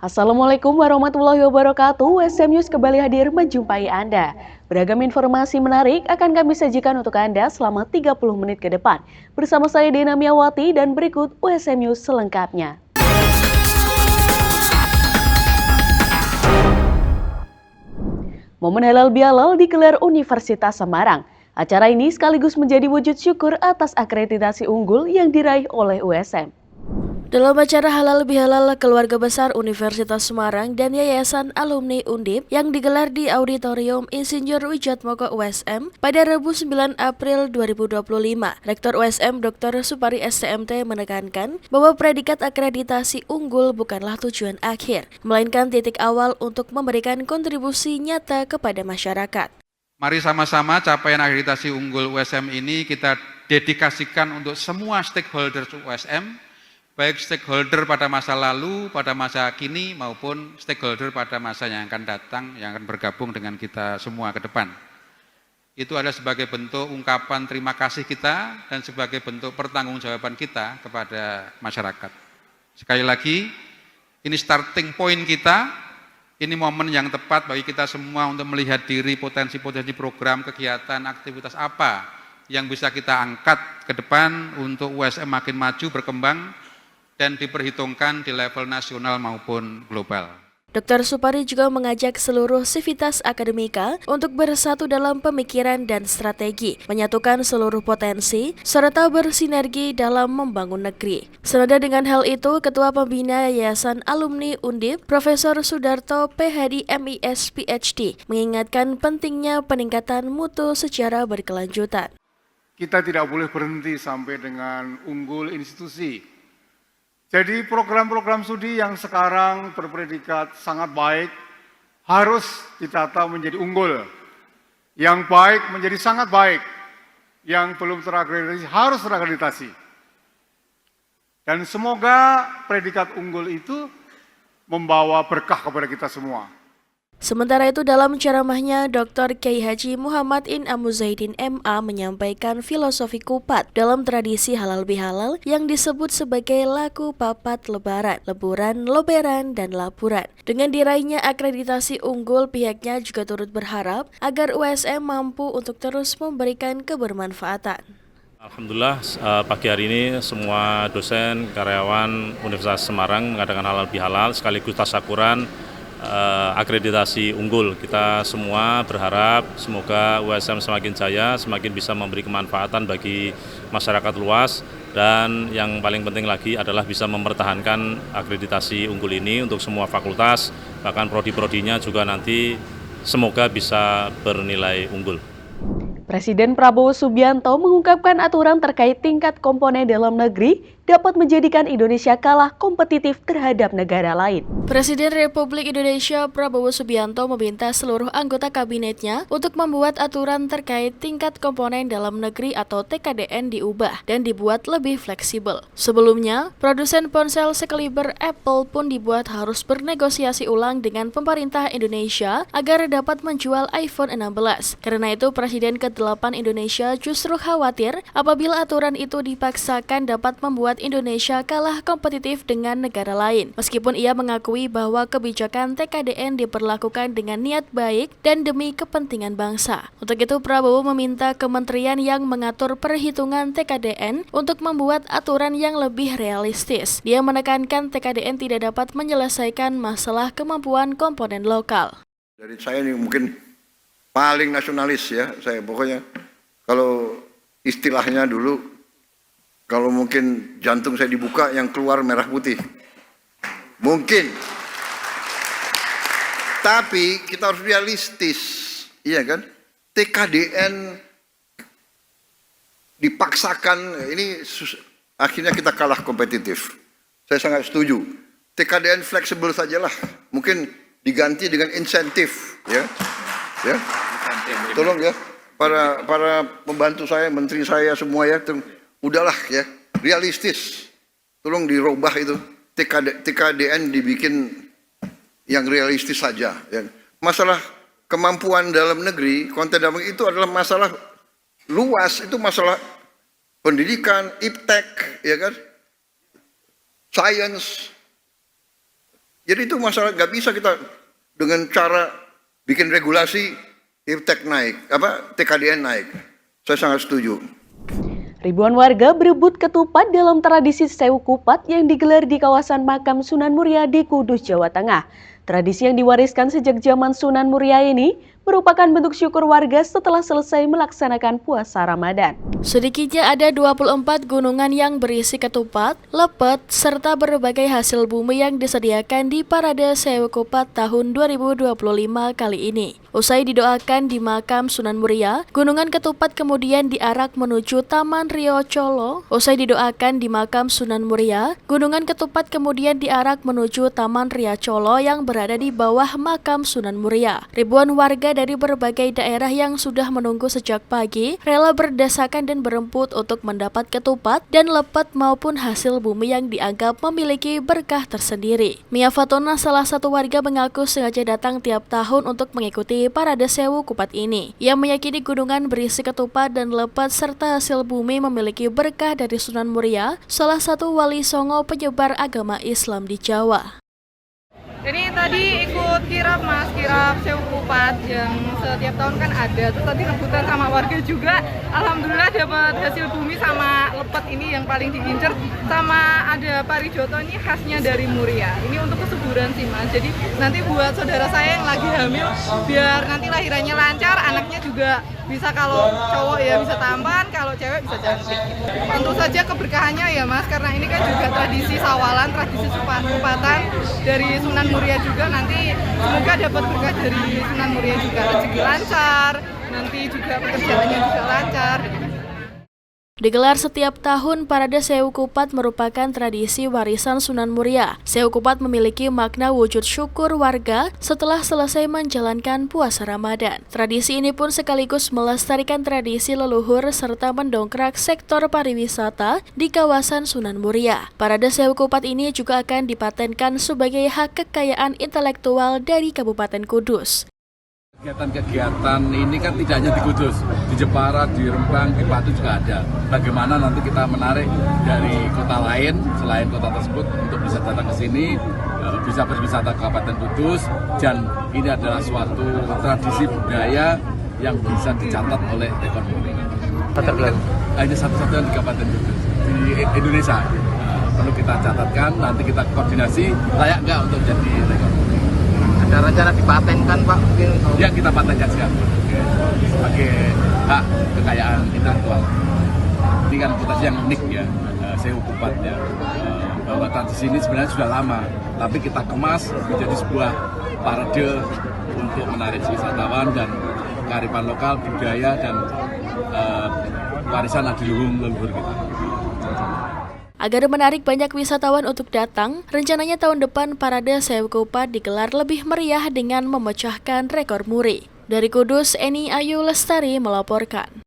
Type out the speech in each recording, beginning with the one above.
Assalamualaikum warahmatullahi wabarakatuh. SM News kembali hadir menjumpai Anda. Beragam informasi menarik akan kami sajikan untuk Anda selama 30 menit ke depan. Bersama saya Dena Miawati dan berikut USM News selengkapnya. Momen Halal Bihalal digelar Universitas Semarang. Acara ini sekaligus menjadi wujud syukur atas akreditasi unggul yang diraih oleh USM. Dalam acara Halal Bihalal Keluarga Besar Universitas Semarang dan Yayasan Alumni Undip yang digelar di Auditorium Insinyur Wijatmoko USM pada Rabu 9 April 2025, Rektor USM Dr. Supari STMT menekankan bahwa predikat akreditasi unggul bukanlah tujuan akhir, melainkan titik awal untuk memberikan kontribusi nyata kepada masyarakat. Mari sama-sama capaian akreditasi unggul USM ini kita dedikasikan untuk semua stakeholder USM, baik stakeholder pada masa lalu, pada masa kini, maupun stakeholder pada masa yang akan datang, yang akan bergabung dengan kita semua ke depan. Itu adalah sebagai bentuk ungkapan terima kasih kita dan sebagai bentuk pertanggungjawaban kita kepada masyarakat. Sekali lagi, ini starting point kita, ini momen yang tepat bagi kita semua untuk melihat diri potensi-potensi program, kegiatan, aktivitas apa yang bisa kita angkat ke depan untuk USM makin maju, berkembang, dan diperhitungkan di level nasional maupun global. Dr. Supari juga mengajak seluruh sivitas akademika untuk bersatu dalam pemikiran dan strategi, menyatukan seluruh potensi, serta bersinergi dalam membangun negeri. Senada dengan hal itu, Ketua Pembina Yayasan Alumni Undip, Profesor Sudarto PhD MIS PhD, mengingatkan pentingnya peningkatan mutu secara berkelanjutan. Kita tidak boleh berhenti sampai dengan unggul institusi. Jadi program-program studi yang sekarang berpredikat sangat baik harus ditata menjadi unggul. Yang baik menjadi sangat baik. Yang belum terakreditasi harus terakreditasi. Dan semoga predikat unggul itu membawa berkah kepada kita semua. Sementara itu dalam ceramahnya, Dr. Kiai Haji Muhammad In'am Muzahidin MA menyampaikan filosofi kupat dalam tradisi halal bihalal yang disebut sebagai laku papat lebaran, leburan, loberan, dan lapuran. Dengan diraihnya akreditasi unggul, pihaknya juga turut berharap agar USM mampu untuk terus memberikan kebermanfaatan. Alhamdulillah pagi hari ini semua dosen, karyawan Universitas Semarang mengadakan halal bihalal sekaligus tasyakuran akreditasi unggul. Kita semua berharap semoga USM semakin jaya, semakin bisa memberi kemanfaatan bagi masyarakat luas, dan yang paling penting lagi adalah bisa mempertahankan akreditasi unggul ini untuk semua fakultas, bahkan prodi-prodinya juga nanti semoga bisa bernilai unggul. Presiden Prabowo Subianto mengungkapkan aturan terkait tingkat komponen dalam negeri dapat menjadikan Indonesia kalah kompetitif terhadap negara lain. Presiden Republik Indonesia Prabowo Subianto meminta seluruh anggota kabinetnya untuk membuat aturan terkait tingkat komponen dalam negeri atau TKDN diubah dan dibuat lebih fleksibel. Sebelumnya, produsen ponsel sekaliber Apple pun dibuat harus bernegosiasi ulang dengan pemerintah Indonesia agar dapat menjual iPhone 16. Karena itu, Presiden ke-8 Indonesia justru khawatir apabila aturan itu dipaksakan dapat membuat Indonesia kalah kompetitif dengan negara lain. Meskipun ia mengakui bahwa kebijakan TKDN diperlakukan dengan niat baik dan demi kepentingan bangsa. Untuk itu, Prabowo meminta kementerian yang mengatur perhitungan TKDN untuk membuat aturan yang lebih realistis. Dia menekankan TKDN tidak dapat menyelesaikan masalah kemampuan komponen lokal. Dari saya ini mungkin paling nasionalis ya, saya pokoknya kalau istilahnya dulu, kalau mungkin jantung saya dibuka yang keluar merah putih. Mungkin. Tapi kita harus realistis. Iya kan? TKDN dipaksakan, ini akhirnya kita kalah kompetitif. Saya sangat setuju. TKDN fleksibel sajalah. Mungkin diganti dengan insentif. Ya. Tolong ya. Para pembantu saya, menteri saya semua ya. Udahlah ya, realistis. Tolong dirubah itu. TKDN dibikin yang realistis saja. Ya. Masalah kemampuan dalam negeri, konten dalam negeri itu adalah masalah luas. Itu masalah pendidikan, iptek, ya kan, science, Jadi itu masalah, nggak bisa kita dengan cara bikin regulasi iptek naik, TKDN naik. Saya sangat setuju. Ribuan warga berebut ketupat dalam tradisi Sewu Kupat yang digelar di kawasan makam Sunan Muria di Kudus, Jawa Tengah. Tradisi yang diwariskan sejak zaman Sunan Muria ini merupakan bentuk syukur warga setelah selesai melaksanakan puasa Ramadan. Sedikitnya ada 24 gunungan yang berisi ketupat, lepet, serta berbagai hasil bumi yang disediakan di Parade Sewu Kupat tahun 2025 kali ini. Usai didoakan di makam Sunan Muria, gunungan ketupat kemudian diarak menuju Taman Rio Colo. Usai didoakan di makam Sunan Muria, gunungan ketupat kemudian diarak menuju Taman Rio Colo yang berada di bawah makam Sunan Muria. Ribuan warga dari berbagai daerah yang sudah menunggu sejak pagi rela berdesakan dan beremput untuk mendapat ketupat dan lepet maupun hasil bumi yang dianggap memiliki berkah tersendiri. Mia Fatona, salah satu warga, mengaku sengaja datang tiap tahun untuk mengikuti Parade Sewu Kupat ini. Ia meyakini gunungan berisi ketupat dan lepet serta hasil bumi memiliki berkah dari Sunan Muria, salah satu wali songo penyebar agama Islam di Jawa. Ini tadi ikut kirap Mas, kirap Sewu Kupat yang setiap tahun kan ada. Terus tadi rebutan sama warga juga. Alhamdulillah dapat hasil bumi sama lepet ini yang paling diincer. Sama ada parijoto, ini khasnya dari Muria. Ini untuk kesuburan sih Mas. Jadi nanti buat saudara saya yang lagi hamil, biar nanti lahirannya lancar, anaknya juga bisa, kalau cowok ya bisa tampan, kalau cewek bisa cantik. Tentu saja keberkahannya ya Mas, karena ini kan juga tradisi sawalan, tradisi kupatan dari Sunan Muria juga. Nanti semoga dapat berkah dari Sunan Muria juga, rezeki lancar, nanti juga pekerjaannya juga lancar. Digelar setiap tahun, Parade Sewu Kupat merupakan tradisi warisan Sunan Muria. Sewu Kupat memiliki makna wujud syukur warga setelah selesai menjalankan puasa Ramadan. Tradisi ini pun sekaligus melestarikan tradisi leluhur serta mendongkrak sektor pariwisata di kawasan Sunan Muria. Parade Sewu Kupat ini juga akan dipatenkan sebagai hak kekayaan intelektual dari Kabupaten Kudus. Kegiatan-kegiatan ini kan tidak hanya di Kudus, di Jepara, di Rembang, di Pati juga ada. Bagaimana nanti kita menarik dari kota lain selain kota tersebut untuk bisa datang ke sini, bisa berwisata ke Kabupaten Kudus, dan ini adalah suatu tradisi budaya yang bisa dicatat oleh ekonomi. Hanya satu-satunya di Kabupaten Kudus di Indonesia. Perlu kita catatkan, nanti kita koordinasi layak nggak untuk jadi ekonomi. Ada rencana dipatenkan Pak? Ya, kita patenkan sekarang sebagai hak kekayaan intelektual. Ini kan reputasi yang unik ya, Sewu Kupat ya, bahwa tradisi ini sebenarnya sudah lama, tapi kita kemas menjadi sebuah parade untuk menarik wisatawan dan kearifan lokal, budaya dan warisan adiluhung leluhur kita. Agar menarik banyak wisatawan untuk datang, rencananya tahun depan Parade Sewu Kupat digelar lebih meriah dengan memecahkan rekor muri. Dari Kudus, Eni Ayu Lestari melaporkan.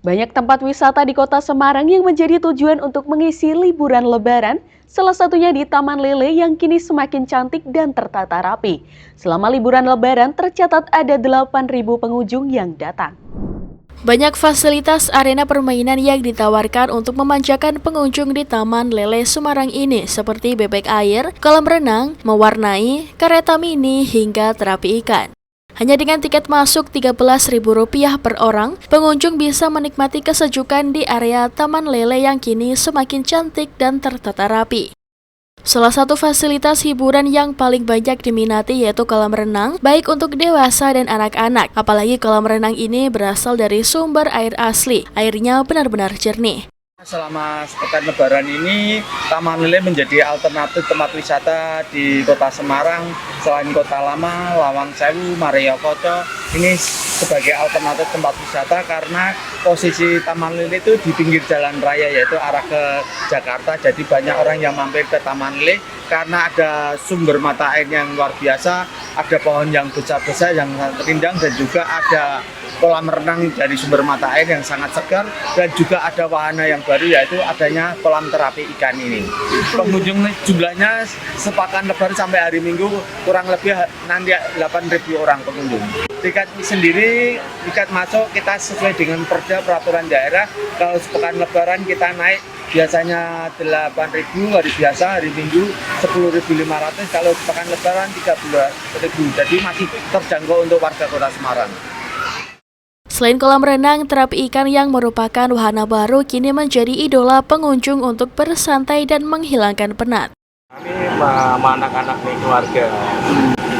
Banyak tempat wisata di Kota Semarang yang menjadi tujuan untuk mengisi liburan Lebaran, salah satunya di Taman Lele yang kini semakin cantik dan tertata rapi. Selama liburan Lebaran tercatat ada 8.000 pengunjung yang datang. Banyak fasilitas arena permainan yang ditawarkan untuk memanjakan pengunjung di Taman Lele Semarang ini, seperti bebek air, kolam renang, mewarnai, kereta mini, hingga terapi ikan. Hanya dengan tiket masuk Rp13.000 per orang, pengunjung bisa menikmati kesejukan di area Taman Lele yang kini semakin cantik dan tertata rapi. Salah satu fasilitas hiburan yang paling banyak diminati yaitu kolam renang, baik untuk dewasa dan anak-anak. Apalagi kolam renang ini berasal dari sumber air asli, airnya benar-benar jernih. Selama sepekan Lebaran ini, Taman Lele menjadi alternatif tempat wisata di Kota Semarang. Selain Kota Lama, Lawang Sewu, Mariokoto, ini sebagai alternatif tempat wisata karena posisi Taman Lele itu di pinggir jalan raya, yaitu arah ke Jakarta. Jadi banyak orang yang mampir ke Taman Lele karena ada sumber mata air yang luar biasa, ada pohon yang besar-besar yang rindang, dan juga ada kolam renang dari sumber mata air yang sangat segar, dan juga ada wahana yang baru yaitu adanya kolam terapi ikan ini. Pengunjung jumlahnya sepakan Lebaran sampai hari Minggu kurang lebih nanti 8.000 orang pengunjung. Tiket sendiri, tiket masuk kita sesuai dengan perda peraturan daerah. Kalau sepekan Lebaran kita naik biasanya 8.000 hari biasa, hari Minggu 10.500, kalau pekan lebaran 13.000. Jadi masih terjangkau untuk warga Kota Semarang. Selain kolam renang, terapi ikan yang merupakan wahana baru kini menjadi idola pengunjung untuk bersantai dan menghilangkan penat. Kami sama anak-anak nih keluarga,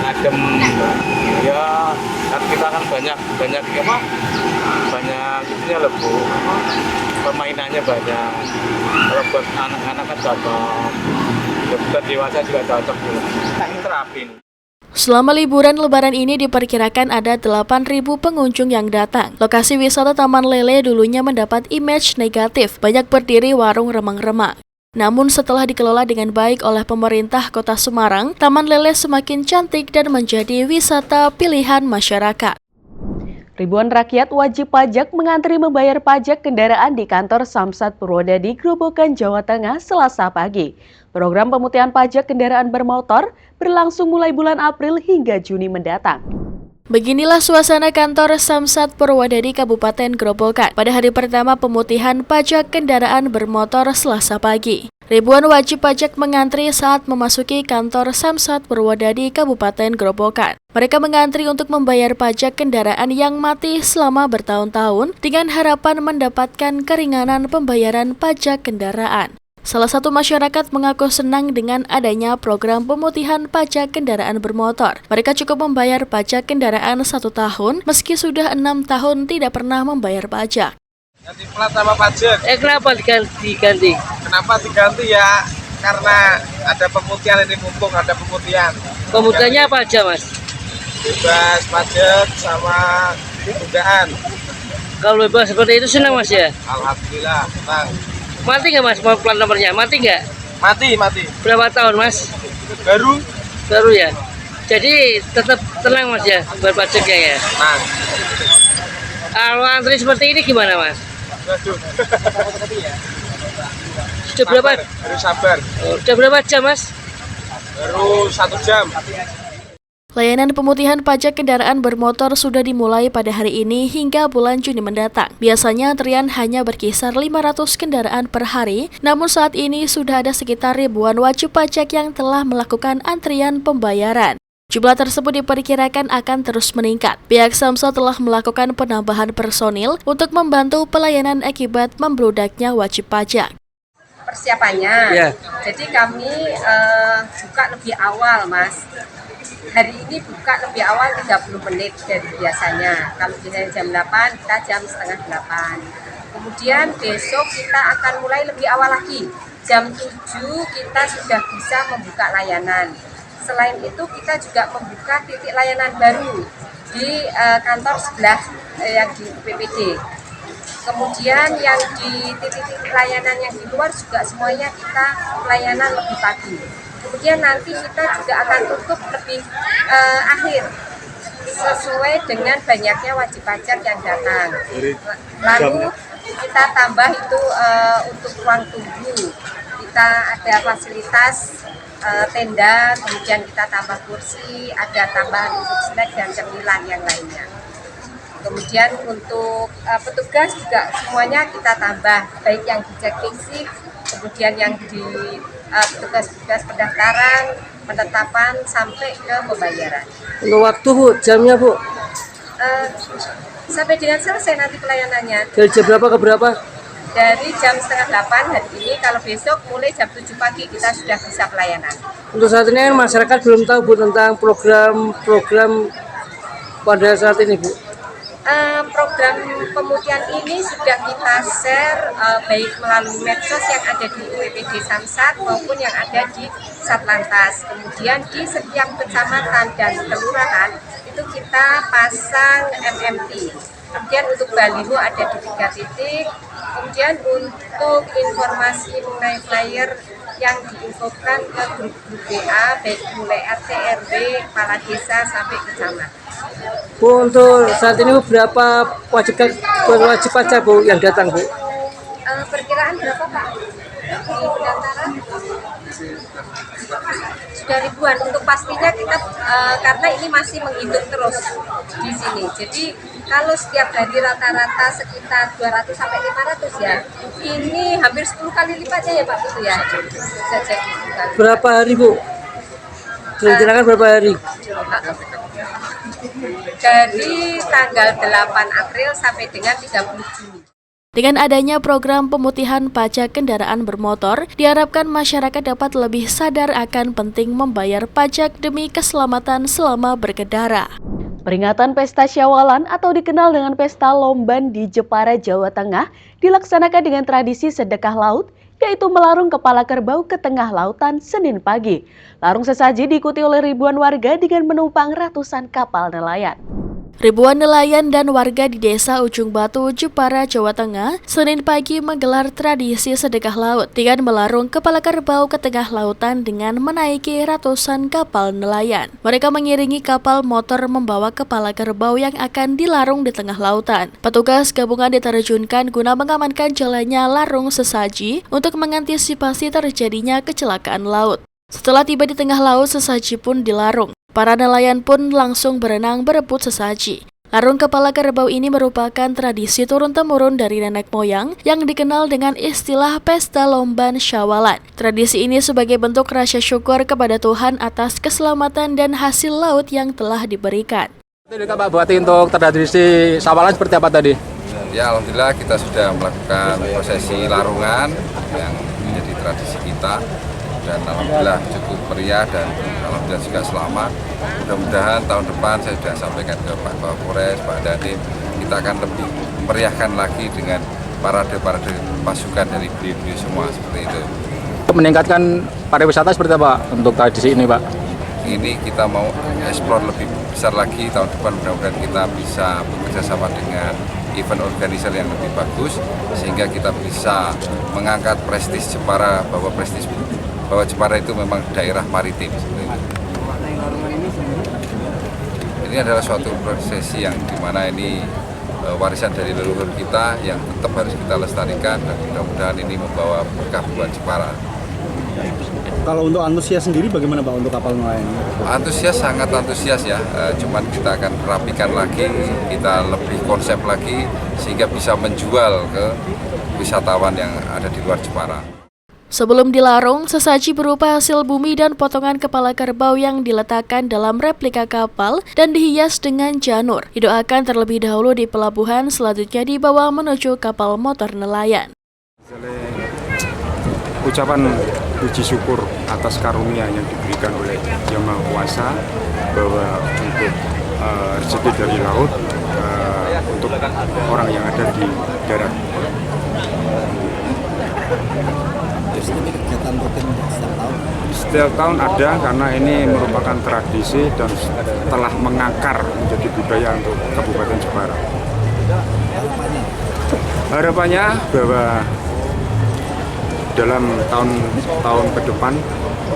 adem, ya kan kita kan banyak itunya lebu, permainannya banyak. Kalau buat anak-anak kan cocok, buat dewasa juga cocok juga. Ini terapi. Selama liburan lebaran ini diperkirakan ada 8.000 pengunjung yang datang. Lokasi wisata Taman Lele dulunya mendapat image negatif, banyak berdiri warung remang-remang. Namun setelah dikelola dengan baik oleh pemerintah Kota Semarang, Taman Lele semakin cantik dan menjadi wisata pilihan masyarakat. Ribuan rakyat wajib pajak mengantri membayar pajak kendaraan di kantor Samsat Purwodadi, Grobogan, Jawa Tengah, Selasa pagi. Program pemutihan pajak kendaraan bermotor berlangsung mulai bulan April hingga Juni mendatang. Beginilah suasana kantor Samsat Purwodadi Kabupaten Grobogan pada hari pertama pemutihan pajak kendaraan bermotor Selasa pagi. Ribuan wajib pajak mengantri saat memasuki kantor Samsat Purwodadi Kabupaten Grobogan. Mereka mengantri untuk membayar pajak kendaraan yang mati selama bertahun-tahun dengan harapan mendapatkan keringanan pembayaran pajak kendaraan. Salah satu masyarakat mengaku senang dengan adanya program pemutihan pajak kendaraan bermotor. Mereka cukup membayar pajak kendaraan 1 tahun meski sudah 6 tahun tidak pernah membayar pajak. Ganti plat sama pajak. Kenapa diganti? Kenapa diganti ya? Karena ada pemutihan ini, mumpung ada pemutihan. Pemutihannya apa aja, Mas? Bebas pajak sama tunggakan. Kalau bebas seperti itu senang, Mas ya? Alhamdulillah, senang. Mati nggak, Mas, plat nomornya? Mati nggak? Mati. Berapa tahun, Mas? Baru ya? Jadi tetap tenang, Mas ya, berpajaknya ya? Tenang. Kalau antri seperti ini gimana, Mas? Waduh. Sudah berapa? Harus sabar. Sudah berapa jam, Mas? Baru 1 jam. Layanan pemutihan pajak kendaraan bermotor sudah dimulai pada hari ini hingga bulan Juni mendatang. Biasanya antrian hanya berkisar 500 kendaraan per hari, namun saat ini sudah ada sekitar ribuan wajib pajak yang telah melakukan antrian pembayaran. Jumlah tersebut diperkirakan akan terus meningkat. Pihak Samsat telah melakukan penambahan personil untuk membantu pelayanan akibat membludaknya wajib pajak. Persiapannya, jadi kami buka lebih awal, Mas. Hari ini buka lebih awal 30 menit dari biasanya. Kalau biasanya jam 8, kita jam setengah 8. Kemudian besok kita akan mulai lebih awal lagi. Jam 7 kita sudah bisa membuka layanan. Selain itu kita juga membuka titik layanan baru di kantor sebelah yang di PPD. Kemudian yang di titik-titik layanan yang di luar juga semuanya kita layanan lebih pagi. Kemudian nanti kita juga akan tutup lebih akhir sesuai dengan banyaknya wajib pajak yang datang. Lalu kita tambah itu untuk ruang tunggu. Kita ada fasilitas tenda, kemudian kita tambah kursi, ada tambahan untuk snack dan cemilan yang lainnya. Kemudian untuk petugas juga semuanya kita tambah, baik yang di checking shift, kemudian yang di petugas-petugas pendaftaran, penetapan, sampai ke pembayaran. Untuk waktu, Bu, jamnya, Bu? Sampai dengan selesai nanti pelayanannya. Dari jam berapa ke berapa? Dari jam setengah 8 hari ini, kalau besok mulai jam 7 pagi kita sudah bisa pelayanan. Untuk saat ini masyarakat belum tahu, Bu, tentang program pada saat ini, Bu. Program pemutihan ini sudah kita share baik melalui medsos yang ada di PPD Samsat maupun yang ada di Satlantas. Kemudian di setiap kecamatan dan kelurahan itu kita pasang MMT. Kemudian untuk baliho ada di 3 titik. Kemudian untuk informasi mengenai flyer yang diinfokan ke grup-grup WA baik mulai RT, RW, kepala desa sampai ke camat. Bu, untuk saat ini berapa wajib pajak, Bu, yang datang, Bu? Perkiraan berapa, Pak? Di pendaftaran? Sudah ribuan. Untuk pastinya kita karena ini masih menghitung terus di sini. Jadi kalau setiap hari rata-rata sekitar 200 sampai 500 ya. Ini hampir 10 kali lipatnya ya Pak Putu ya. Bisa jadi 10 kali. Berapa hari Bu? Direncanakan berapa hari? Dari tanggal 8 April sampai dengan 30 Juni. Dengan adanya program pemutihan pajak kendaraan bermotor, diharapkan masyarakat dapat lebih sadar akan penting membayar pajak demi keselamatan selama berkendara. Peringatan Pesta Syawalan atau dikenal dengan Pesta Lomban di Jepara, Jawa Tengah dilaksanakan dengan tradisi sedekah laut, yaitu melarung kepala kerbau ke tengah lautan Senin pagi. Larung sesaji diikuti oleh ribuan warga dengan menumpang ratusan kapal nelayan. Ribuan nelayan dan warga di Desa Ujung Batu, Jepara, Jawa Tengah, Senin pagi menggelar tradisi sedekah laut dengan melarung kepala kerbau ke tengah lautan dengan menaiki ratusan kapal nelayan. Mereka mengiringi kapal motor membawa kepala kerbau yang akan dilarung di tengah lautan. Petugas gabungan diterjunkan guna mengamankan jalannya larung sesaji untuk mengantisipasi terjadinya kecelakaan laut. Setelah tiba di tengah laut, sesaji pun dilarung. Para nelayan pun langsung berenang berebut sesaji. Larung kepala kerbau ini merupakan tradisi turun-temurun dari nenek moyang yang dikenal dengan istilah Pesta Lomban Syawalan. Tradisi ini sebagai bentuk rasa syukur kepada Tuhan atas keselamatan dan hasil laut yang telah diberikan. Pak Bupati, untuk tradisi Syawalan seperti apa tadi? Ya, alhamdulillah kita sudah melakukan prosesi larungan yang menjadi tradisi kita. Dan alhamdulillah cukup meriah dan alhamdulillah juga selamat. Mudah-mudahan tahun depan saya sudah sampaikan ke Pak Kapolres, Pak Dandim, kita akan lebih meriahkan lagi dengan parade-parade pasukan dari beliau semua seperti itu. Meningkatkan pariwisata seperti apa untuk tradisi ini Pak? Ini kita mau eksplor lebih besar lagi tahun depan, mudah-mudahan kita bisa bekerja sama dengan event organizer yang lebih bagus sehingga kita bisa mengangkat prestis Jepara bahwa Jepara itu memang daerah maritim. Ini adalah suatu prosesi yang dimana ini warisan dari leluhur kita yang tetap harus kita lestarikan dan mudah-mudahan ini membawa berkah buat Jepara. Kalau untuk antusias sendiri bagaimana Pak untuk kapal nelayan? Antusias, sangat antusias ya, cuman kita akan rapikan lagi, kita lebih konsep lagi sehingga bisa menjual ke wisatawan yang ada di luar Jepara. Sebelum dilarung, sesaji berupa hasil bumi dan potongan kepala kerbau yang diletakkan dalam replika kapal dan dihias dengan janur. Didoakan terlebih dahulu di pelabuhan, selanjutnya dibawa menuju kapal motor nelayan. Ucapan puji syukur atas karunia yang diberikan oleh Yang Maha Kuasa bahwa untuk rezeki dari laut untuk orang yang ada di darat. Kegiatan rutin setiap tahun ada karena ini merupakan tradisi dan telah mengakar menjadi budaya untuk Kabupaten Jepara. Harapannya bahwa dalam tahun ke depan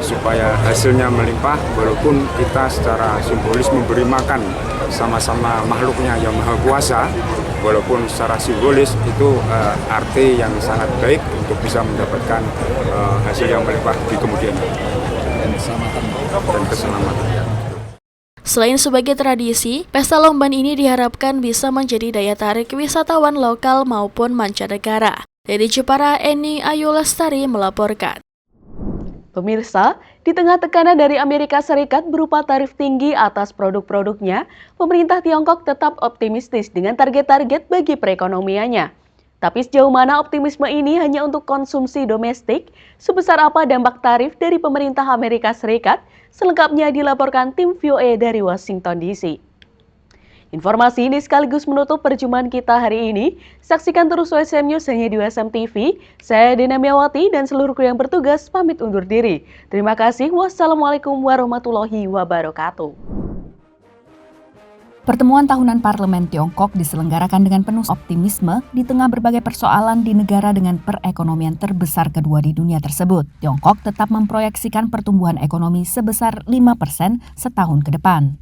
supaya hasilnya melimpah, walaupun kita secara simbolis memberi makan sama-sama makhluknya Yang Maha Kuasa, walaupun secara simbolis itu arti yang sangat baik untuk bisa mendapatkan hasil yang melimpah di kemudian dan keselamatan. Selain sebagai tradisi, Pesta Lomban ini diharapkan bisa menjadi daya tarik wisatawan lokal maupun mancanegara. Dari Jepara, Eni Ayu Lestari melaporkan. Pemirsa, di tengah tekanan dari Amerika Serikat berupa tarif tinggi atas produk-produknya, pemerintah Tiongkok tetap optimistis dengan target-target bagi perekonomiannya. Tapi sejauh mana optimisme ini hanya untuk konsumsi domestik? Sebesar apa dampak tarif dari pemerintah Amerika Serikat? Selengkapnya dilaporkan tim VOA dari Washington DC. Informasi ini sekaligus menutup perjumpaan kita hari ini. Saksikan terus WSM News hanya di WSM TV. Saya Dina Miawati dan seluruh kru yang bertugas pamit undur diri. Terima kasih. Wassalamualaikum warahmatullahi wabarakatuh. Pertemuan tahunan Parlemen Tiongkok diselenggarakan dengan penuh optimisme di tengah berbagai persoalan di negara dengan perekonomian terbesar kedua di dunia tersebut. Tiongkok tetap memproyeksikan pertumbuhan ekonomi sebesar 5% setahun ke depan.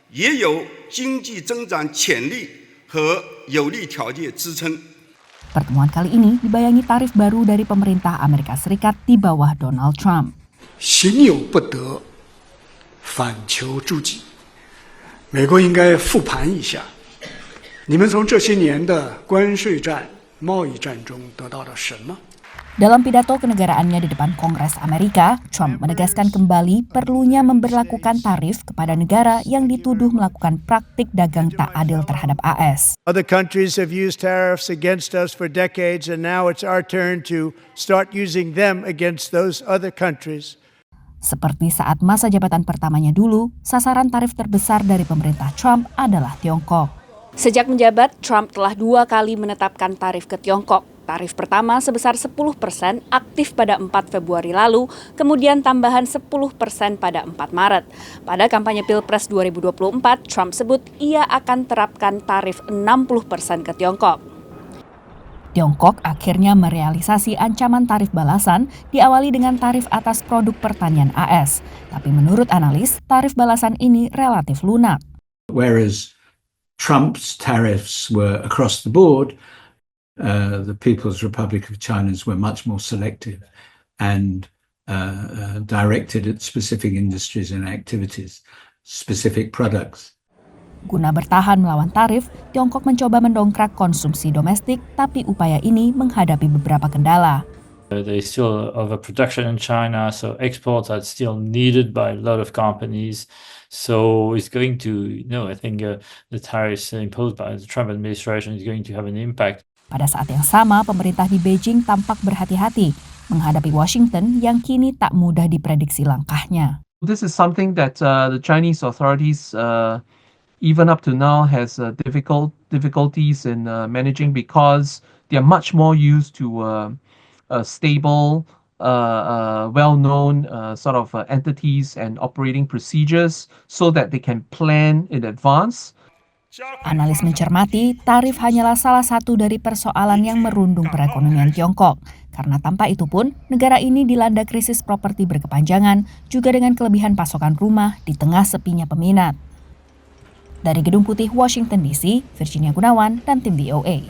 也有经济增长潜力和有利条件支撑。Pertemuan kali ini dibayangi tarif baru dari pemerintah Amerika Serikat di bawah Donald Trump. 行有不得，反求诸己。美国应该复盘一下，你们从这些年的关税战、贸易战中得到了什么？ Dalam pidato kenegaraannya di depan Kongres Amerika, Trump menegaskan kembali perlunya memberlakukan tarif kepada negara yang dituduh melakukan praktik dagang tak adil terhadap AS. Other countries have used tariffs against us for decades, and now it's our turn to start using them against those other countries. Seperti saat masa jabatan pertamanya dulu, sasaran tarif terbesar dari pemerintah Trump adalah Tiongkok. Sejak menjabat, Trump telah 2 kali menetapkan tarif ke Tiongkok. Tarif pertama sebesar 10% aktif pada 4 Februari lalu, kemudian tambahan 10% pada 4 Maret. Pada kampanye Pilpres 2024, Trump sebut ia akan terapkan tarif 60% ke Tiongkok. Tiongkok akhirnya merealisasi ancaman tarif balasan diawali dengan tarif atas produk pertanian AS. Tapi menurut analis, tarif balasan ini relatif lunak. Whereas Trump's tariffs were across the board, the People's Republic of China's were much more selective and directed at specific industries and activities, specific products. Guna bertahan melawan tarif, Tiongkok mencoba mendongkrak konsumsi domestik, tapi upaya ini menghadapi beberapa kendala. There is still overproduction in China, so exports are still needed by a lot of companies. So it's going to, I think the tariffs imposed by the Trump administration is going to have an impact. Pada saat yang sama, pemerintah di Beijing tampak berhati-hati menghadapi Washington yang kini tak mudah diprediksi langkahnya. This is something that the Chinese authorities, even up to now, has difficulties in managing because they are much more used to stable, well-known sort of entities and operating procedures so that they can plan in advance. Analis mencermati, tarif hanyalah salah satu dari persoalan yang merundung perekonomian Tiongkok. Karena tanpa itu pun, negara ini dilanda krisis properti berkepanjangan, juga dengan kelebihan pasokan rumah di tengah sepinya peminat. Dari Gedung Putih, Washington DC, Virginia Gunawan dan tim VOA.